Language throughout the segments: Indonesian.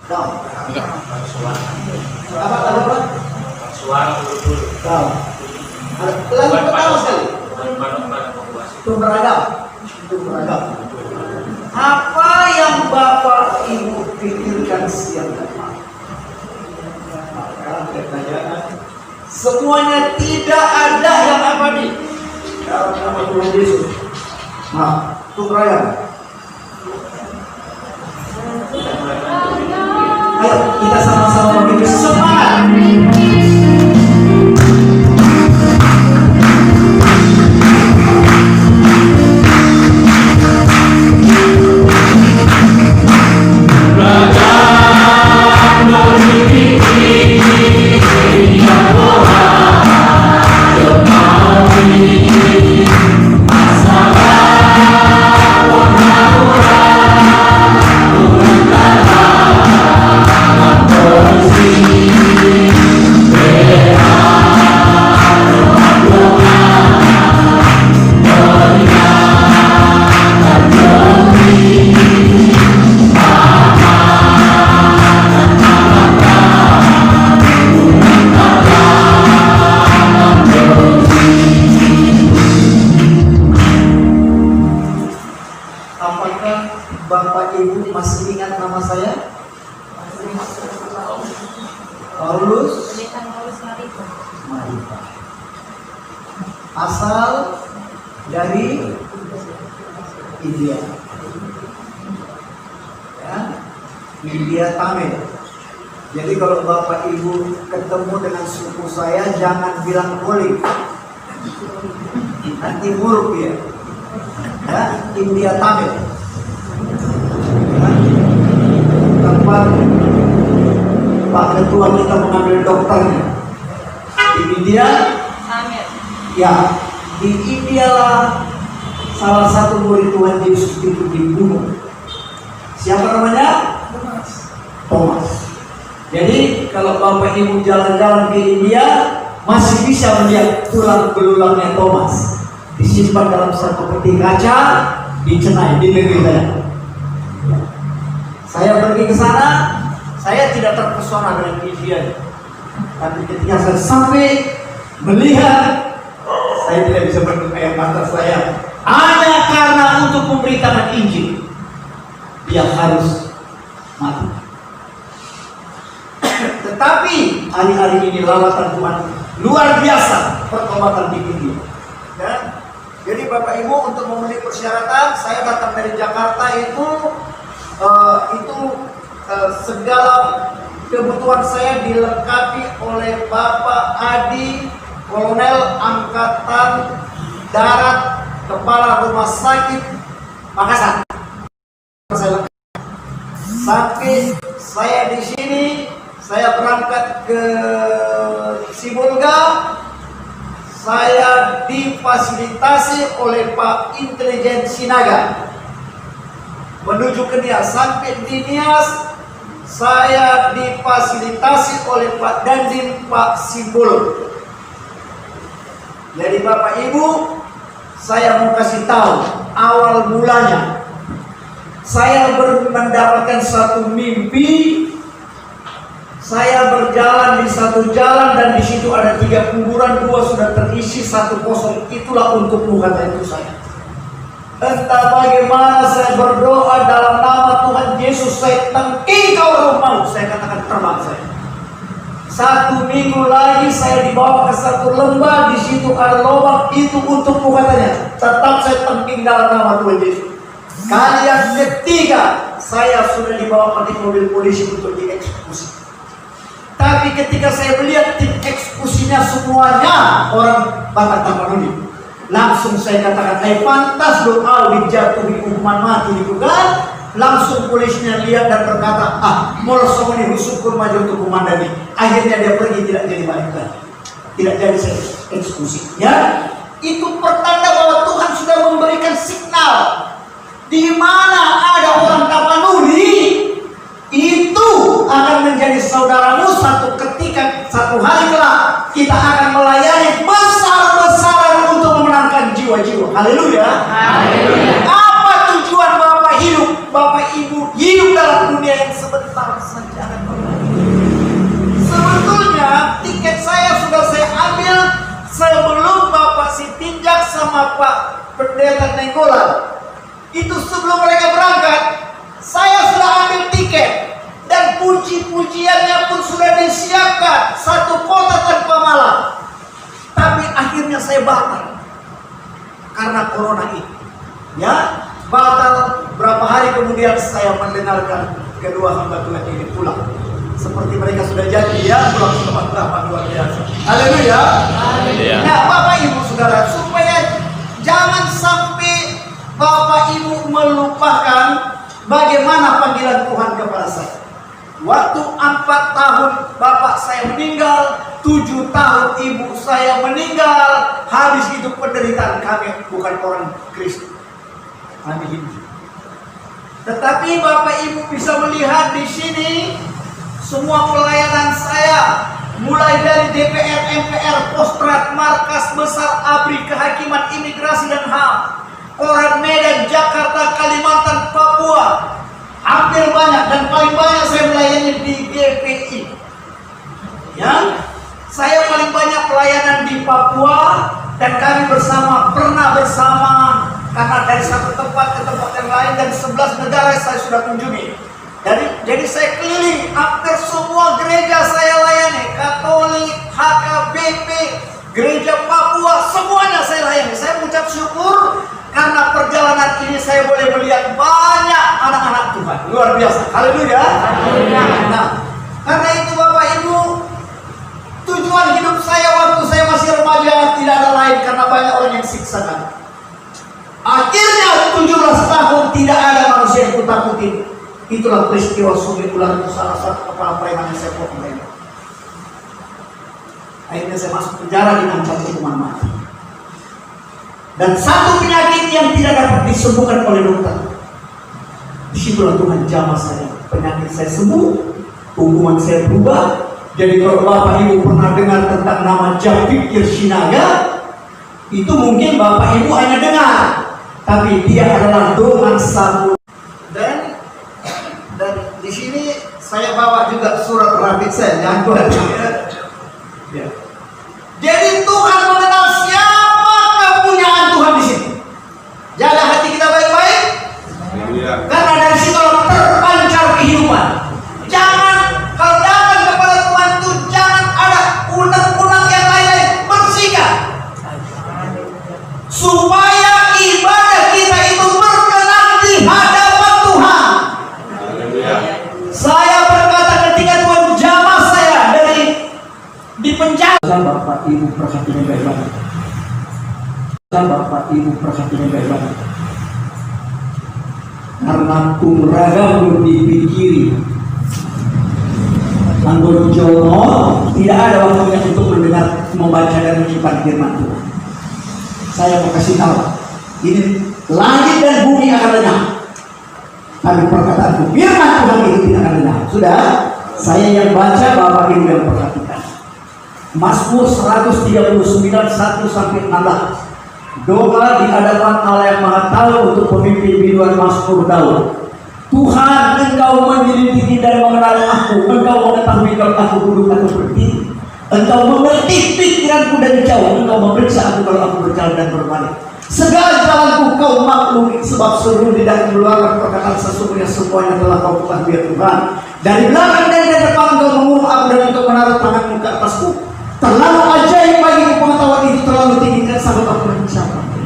Down. Apa? Suara dulu. Down. Lagu pertama sekali. Itu beragam. Apa yang Bapak Ibu pikirkan siang dan malam? Maka pertanyaan semuanya tidak ada yang abadi. Dalam nama Tuhan Yesus. Maaf, itu beragam. Ayo kita sama-sama memberi semangat. Bapak Ibu masih ingat nama saya? Paulus Maripa. Asal dari India. Ya, India Tamil. Jadi kalau Bapak Ibu ketemu dengan suku saya, jangan bilang boleh. Nanti buruk ya. Ya, India Tamil. Tempat Pak Ketua kita mengambil dokternya di India. Ya, di India lah salah satu murid Tuhan Yesus itu dibunuh. Siapa namanya? Thomas. Jadi kalau Bapak Ibu jalan-jalan ke India masih bisa melihat tulang belulangnya Thomas disimpan dalam satu peti kaca di Chennai, di negeri saya. Saya pergi ke sana, saya tidak terpesona dengan India. Tapi ketika saya sampai melihat, saya tidak bisa berdua air mata saya. Hanya karena untuk memberitakan Injil, dia harus mati. Tetapi hari-hari ini lawatan Tuhan luar biasa pertobatan di India. Ya? Jadi Bapak Ibu untuk memenuhi persyaratan, saya datang dari Jakarta itu segala kebutuhan saya dilengkapi oleh Bapak Adi, Kolonel Angkatan Darat, Kepala Rumah Sakit Makassar. Sampai saya di sini, saya berangkat ke Sibolga, saya difasilitasi oleh Pak Intelijen Sinaga menuju ke Nias. Sampai di Nias saya difasilitasi oleh Pak Dandim Pak Simbol. Jadi Bapak Ibu, saya mau kasih tahu awal mulanya. Saya mendapatkan satu mimpi. Saya berjalan di satu jalan dan di situ ada 3 kuburan, 2 sudah terisi, 1 kosong. Itulah untukmu, kata itu saya. Entah bagaimana saya berdoa dalam nama Tuhan Yesus, saya tangking kau roh maut, saya katakan terbang saya. 1 minggu lagi saya dibawa ke satu lembah, di situ ada lubang, itu untukmu katanya. Tetap saya tangking dalam nama Tuhan Yesus. Kali yang ketiga saya sudah dibawa pakai mobil polisi untuk dieksekusi. Tapi ketika saya melihat tim eksekusinya semuanya orang Batak Tapanuli, langsung saya katakan, pantas doa dijatuhi hukuman mati itu kan? Langsung polisinya lihat dan berkata, mau ini hukum maju untuk komandani. Akhirnya dia pergi, tidak jadi balik lagi, tidak jadi saya eksekusi. Ya, itu pertanda bahwa Tuhan sudah memberikan signal. Di mana ada orang Tapanuli, itu akan menjadi saudaramu satu ketika, satu hari kelak kita akan melayani besar-besaran untuk memenangkan jiwa-jiwa. Haleluya. Apa tujuan Bapak hidup? Bapak Ibu hidup dalam dunia yang sebentar saja. Sebetulnya tiket saya sudah saya ambil sebelum Bapak Sitinjak sama Pak Pendeta Nenggolan. Itu sebelum mereka berangkat, saya sudah ambil tiket. Dan puji-pujiannya pun sudah disiapkan, satu kota tanpa malam. Tapi akhirnya saya batal karena corona ini. Ya, batal. Berapa hari kemudian saya mendengarkan kedua hamba Tuhan ini pulang. Seperti mereka sudah janji ya, pulang ke tempat berapa luar biasa. Haleluya. Nah, Bapak Ibu Saudara, supaya jangan sampai Bapak Ibu melupakan bagaimana panggilan Tuhan kepada saya. Waktu 4 tahun bapak saya meninggal, 7 tahun ibu saya meninggal. Habis itu penderitaan kami bukan orang Kristen, kami Hindu. Tetapi Bapak Ibu bisa melihat di sini semua pelayanan saya, mulai dari DPR, MPR, Postrat, Markas Besar ABRI, Kehakiman Imigrasi dan HAM, Koran Medan, Jakarta, Kalimantan, Papua, hampir banyak, dan paling banyak saya melayani di GPI. Ya, saya paling banyak pelayanan di Papua, dan kami pernah bersama karena dari satu tempat ke tempat yang lain, dan 11 negara saya sudah kunjungi. Jadi saya keliling hampir semua gereja saya layani, Katolik, HKBP, gereja Papua, semuanya saya layani. Saya mengucap syukur karena perjalanan ini saya boleh melihat banyak anak-anak Tuhan, luar biasa. Haleluya. Nah, karena itu Bapak Ibu, tujuan hidup saya waktu saya masih remaja tidak ada lain karena banyak orang yang siksa kami. Akhirnya 17 tahun tidak ada manusia yang kutakutin. Itulah peristiwa Sungai Ular, itu salah satu kepala preman yang saya potong. Akhirnya saya masuk penjara dengan hukuman mati. Dan satu penyakit yang tidak dapat disembuhkan oleh dokter. Disitulah Tuhan jamah saya. Penyakit saya sembuh, hukuman saya berubah. Jadi kalau Bapak Ibu pernah dengar tentang nama Japikir Sinaga, itu mungkin Bapak Ibu hanya dengar, tapi dia adalah Dongan Sabu. Dan di sini saya bawa juga surat rabit saya, jangan buat. Ya. Jadi Tuhan mengenal siapa kepunyaan Tuhan di sini. Jaga hati kita baik-baik. Karena dari situ terpancar kehidupan. Jangan kalau datang kepada Tuhan itu jangan ada undang-undang yang lain-lain, bersihkan. Supaya ibadah kita itu berkenan di hadapan Tuhan. Saya berkata ketika Tuhan jamah saya di penjara. Bapak Ibu perhatikan baik-baik. Bapak Ibu perhatikan baik-baik. Karena kumraga belum dipikiri. Anggur Jono tidak ada waktunya untuk mendengar, membaca dan menyimpan firman Tuhan. Saya mau kasih tahu, ini langit dan bumi akan lenyap, tapi perkataanku firman Tuhan itu tidak akan lenyap. Sudah, saya yang baca, Bapak Ibu yang perhatikan. Mazmur 139 1-16. Doa di hadapan Allah yang Maha Tahu untuk pemimpin biduan Mazmur Daud. Tuhan, Engkau menyelidiki dan mengenal aku. Engkau mengetahui kalau aku duduk atau berdiri. Engkau mengerti pikiranku dari jauh. Engkau memeriksa aku kalau aku berjalan dan berbalik. Segala jalanku Kau maklumi, sebab seluruh lidah mengeluarkan perkataan sesungguhnya semuanya telah Kau ketahui ya Tuhan. Dari belakang dan dari depan Kau mengurung aku dan Engkau menaruh tanganmu ke atasku. Terlalu ajaib bagiku pengetahuan itu, terlalu tinggi kan sahabat aku mencapai.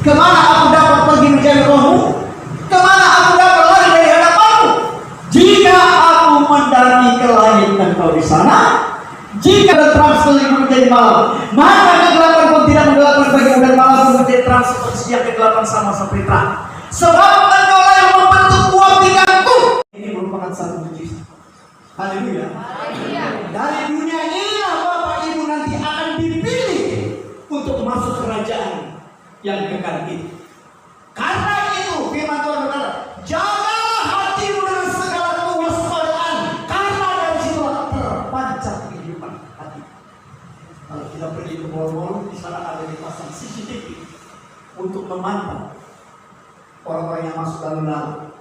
Kemana aku dapat pergi mencari Rohmu? Kemana aku dapat lari dari hadapanmu? Jika aku mendaki ke langit, Engkau di sana. Jika terang selimut menjadi malam, maka kegelapan pun tidak menggelapkan bagimu, dan malam pun menjadi terang seperti siang, kegelapan sama seperti terang. Sebab Engkau lah yang membentuk buah pingganku. Ini merupakan satu mujizat. Haleluya. Dari dunia inilah Bapak Ibu nanti akan dipilih untuk masuk kerajaan yang kekal itu. Karena itu firman Tuhan berkata, jagalah hatimu dengan segala kewaspadaan, karena dari situlah terpancar kehidupan hati. Kalau kita pergi ke mall-mall, di sana ada dipasang CCTV untuk memantau orang-orang yang masuk lalu-lalu.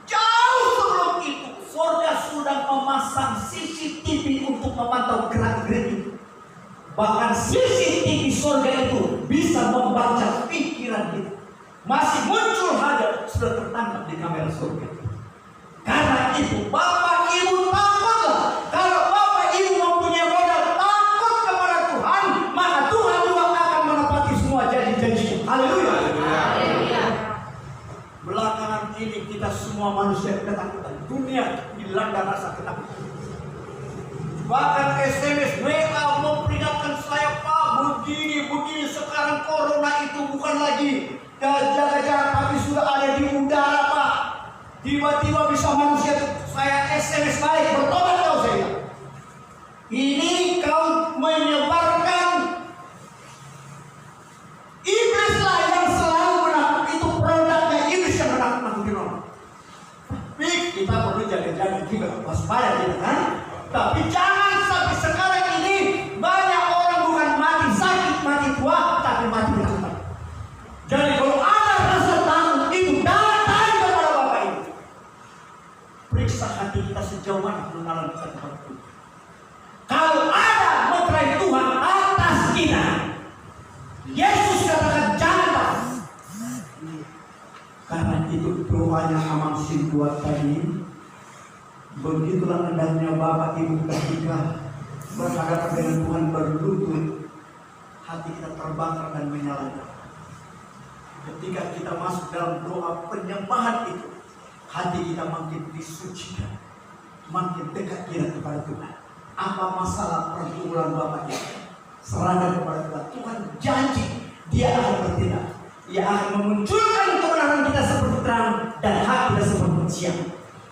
Jauh sebelum itu, surga sudah CCTV untuk memantau gerak-gerik. Bahkan CCTV surga itu bisa membaca pikiran kita. Masih muncul hajat sudah tertangkap di kamera surga. Karena itu Bapak Ibu takutlah. Kalau Bapak Ibu mempunyai modal takut kepada Tuhan, maka Tuhan juga akan menepati semua janji-janji. Haleluya. Belakangan ini kita semua manusia ketakutan. Dunia dilanda rasa ketakutan. Bahkan SMS, WA memperingatkan saya, Pak, begini sekarang corona itu bukan lagi gajah-gajah, tapi sudah ada di udara, Pak. Tiba-tiba bisa manusia, saya SMS balik, bertobat kau saya. Ini kau menyebarkan iblislah yang selalu menakut, itu produknya iblis yang menakut-nakutin orang. Tapi kita perlu jaga-jaga juga, waspada kita kan. Tapi jangan sampai sekarang ini banyak orang bukan mati sakit, mati tua, tapi mati bertobat. Jadi kalau ada rasa takut itu datang kepada Bapak Ibu. Periksa hati kita sejauh mana mengenal kita kepada Tuhan. Kalau ada mempelai Tuhan atas kita, Yesus katakan janganlah. Karena itu doanya Amang Sintuat tadi. Begitulah hendaknya Bapak Ibu ketika berhadapan dengan Tuhan berlutut, hati kita terbakar dan menyala. Ketika kita masuk dalam doa penyembahan itu, hati kita makin disucikan, makin dekat kita kepada Tuhan. Apa masalah pergumulan Bapak Ibu? Serahkan kepada Tuhan. Tuhan janji Dia akan bertindak. Dia akan memunculkan kebenaran kita seperti terang dan hati kita seperti siang.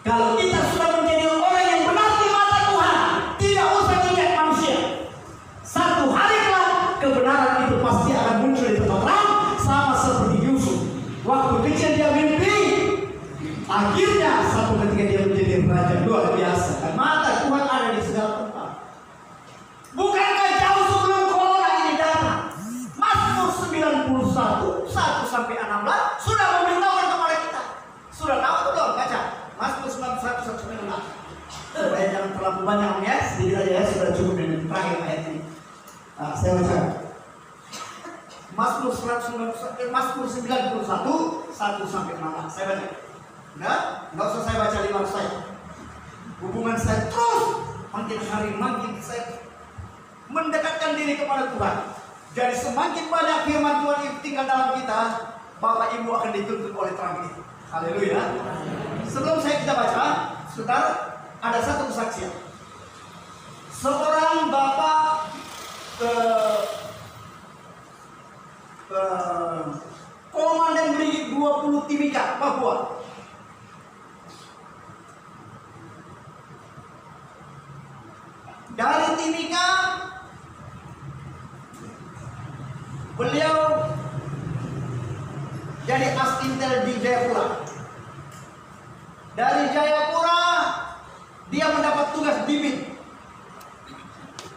Kalau kita sudah menjadi orang yang benar di mata Tuhan, tidak usah dilihat manusia. Satu hari kelak kebenaran itu pasti akan muncul di tempat terang, sama seperti Yusuf. Waktu kecil dia mimpi, akhirnya satu ketika dia menjadi raja luar biasa. Dan mata Tuhan ada di segala tempat. Bukankah jauh sebelum corona ini datang, Mazmur 91 1 sampai 16 sudah memberitahukan kepada kita. Sudah tahu atau belum? Baca Mazmur 91 1 sampai 16. Supaya jangan terlalu banyak ya, sedikit aja ya, sudah cukup dengan terakhir ayat ini. Saya baca Mazmur 91 1 sampai 16. Saya baca. Enggak usah saya baca lima saya. Hubungan saya terus makin hari makin saya mendekatkan diri kepada Tuhan. Jadi semakin banyak firman Tuhan yang tinggal dalam kita, Bapak Ibu akan dituntut oleh terang itu. Haleluya. Sebelum kita baca, saudara, ada satu kesaksian. Seorang bapak komandan brigade 20 Timika, Papua. Dari Timika beliau jadi astintel di Jayapura. Dari Jayapura dia mendapat tugas di BIN.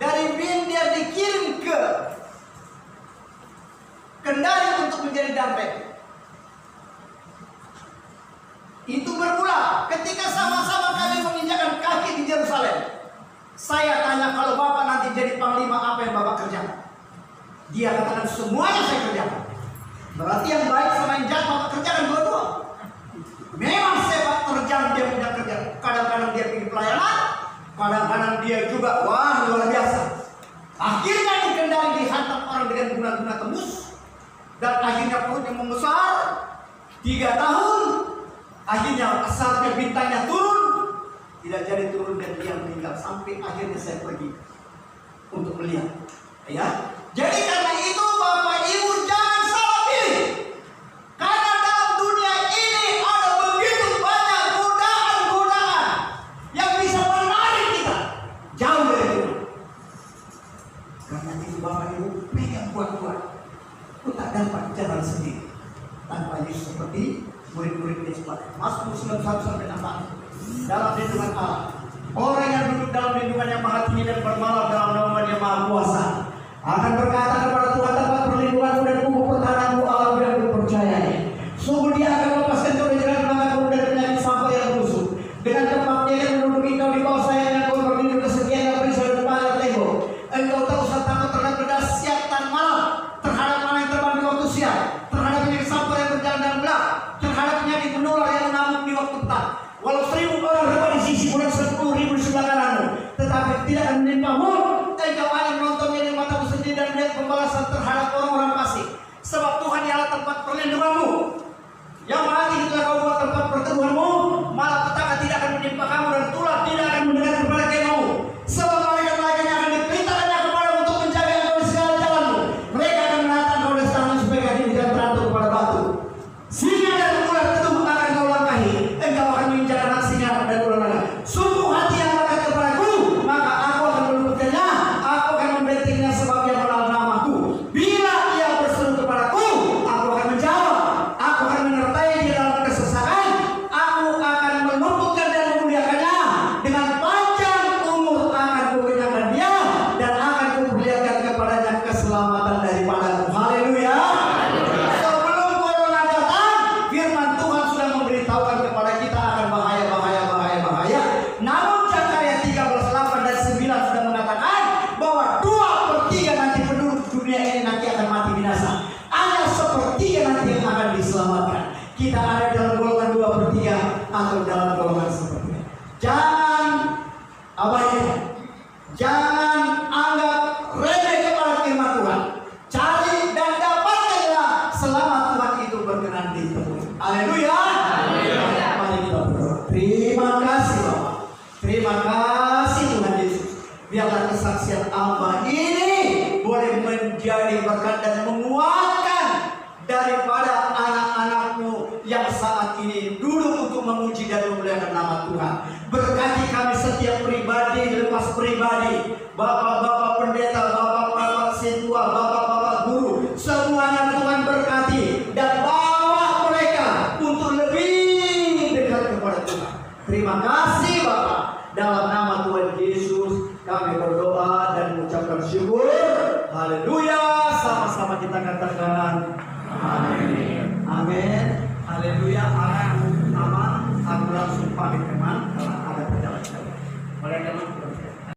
Dari BIN dia dikirim ke Kendari untuk menjadi dampek. Itu bermula ketika sama-sama kami menginjakkan kaki di Yerusalem. Saya tanya, kalau Bapak nanti jadi panglima, apa yang Bapak kerjakan? Dia katakan, semuanya saya kerjakan. Berarti yang baik sama yang jahat Bapak kerjakan dua-dua. Memang sepak terjang dia punya kerja. Kadang-kadang dia pergi pelayanan, kadang-kadang dia juga wah luar biasa. Akhirnya di Kendari dihantam orang dengan guna-guna tembus, dan akhirnya perutnya membesar 3 tahun. Akhirnya asapnya bintangnya turun, tidak jadi turun dan dia meninggal. Sampai akhirnya saya pergi untuk melihat. Ya, jadi karena itu Bapak Ibu jangan salah pilih. Karena dalam dunia ini ada begitu banyak godaan-godaan yang bisa menarik kita jauh dari Tuhan. Karena itu Bapak Ibu pegang kuat-kuat. Aku tak dapat jalan sendiri tanpa Yesus, seperti murid-murid Yesus. Mazmur 91 sampai 16. Dalam lindungan Allah, orang yang duduk dalam lindungan yang maha tinggi dan bermalam dalam naungan yang maha kuasa akan berkata kepada Tuhan, tempat perlindunganmu dan kubu pertahananmu, Allah yang dipercayai. Sungguh Dia akan melepaskan kau dari belakangmu dan penyakit sampah yang busuk. Dengan tempat Dia akan menduduki kau di bawah sayapnya, kau berdiri Jangan anggap remeh kepada firman Tuhan. Cari dan dapatkanlah selama Tuhan itu berkenan ditemui. Haleluya. Mari kita berdoa. Terima kasih Bapak. Terima kasih Tuhan Yesus. Biarlah kesaksian hamba ini boleh menjadi berkat dan menguatkan daripada anak-anakmu yang saat ini duduk untuk memuji dan memuliakan nama Tuhan. Berkati kami setiap pribadi lepas pribadi, bapak-bapak pendeta, bapak-bapak setua, bapak-bapak guru, semuanya Tuhan berkati dan bawa mereka untuk lebih dekat kepada Tuhan. Terima kasih Bapak. Dalam nama Tuhan Yesus kami berdoa dan mengucapkan syukur. Haleluya. Sama-sama kita katakan amin.